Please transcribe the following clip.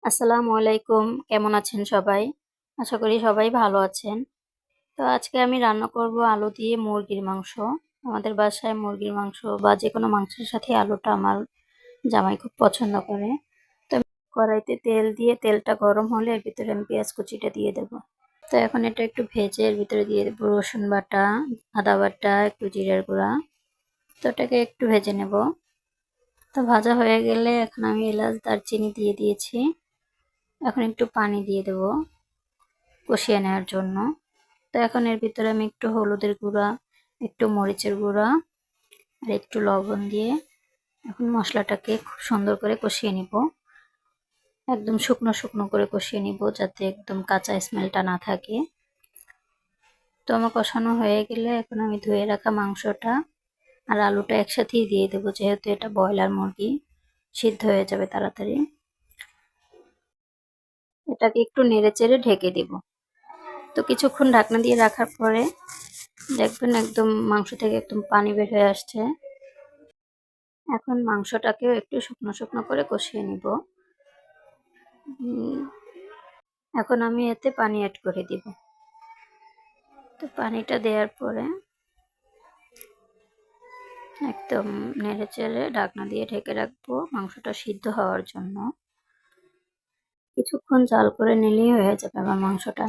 আসসালামু আলাইকুম। কেমন আছেন সবাই? আশা করি সবাই ভালো আছেন। তো আজকে আমি রান্না করব আলু দিয়ে মুরগির মাংস। আমাদের বাসায় মুরগির মাংস বা যেকোনো মাংসের সাথে আলুটা আমার জামাই খুব পছন্দ করে। তো আমি কড়াইতে তেল দিয়ে তেলটা গরম হলে এর ভিতরে আমি পেঁয়াজ কুচিটা দিয়ে দেব। তো এখন এটা একটু ভেজে এর ভিতরে দিয়ে দেব রসুন বাটা, আদা বাটা, একটু জিরার গুঁড়া। তো এটাকে একটু ভেজে নেব। তো ভাজা হয়ে গেলে এখন আমি এলাচ দারচিনি দিয়ে দিয়েছি। এখন একটু পানি দিয়ে দেব কষিয়ে নেওয়ার জন্য। তো এখন এর ভিতরে আমি একটু হলুদের গুঁড়া, একটু মরিচের গুঁড়া আর একটু লবণ দিয়ে এখন মশলাটাকে খুব সুন্দর করে কষিয়ে নিব। একদম শুকনো শুকনো করে কষিয়ে নিব যাতে একদম কাঁচা স্মেলটা না থাকে। তো আমার কষানো হয়ে গেলে এখন আমি ধুয়ে রাখা মাংসটা আর আলুটা একসাথেই দিয়ে দেবো, যেহেতু এটা ব্রয়লার মুরগি, সিদ্ধ হয়ে যাবে তাড়াতাড়ি। এটাকে একটু নেড়ে চেড়ে ঢেকে দিব। তো কিছুক্ষণ ঢাকনা দিয়ে রাখার পরে দেখবেন একদম মাংস থেকে একদম পানি বের হয়ে আসছে। এখন মাংসটাকেও একটু শুকনো শুকনো করে কষিয়ে নিব। এখন আমি এতে পানি অ্যাড করে দিব। তো পানিটা দেওয়ার পরে একদম নেড়ে চেড়ে ঢাকনা দিয়ে ঢেকে রাখবো মাংসটা সিদ্ধ হওয়ার জন্য। কিছুক্ষণ জাল করে নিলেই হয়ে যাবে আমার মাংসটা।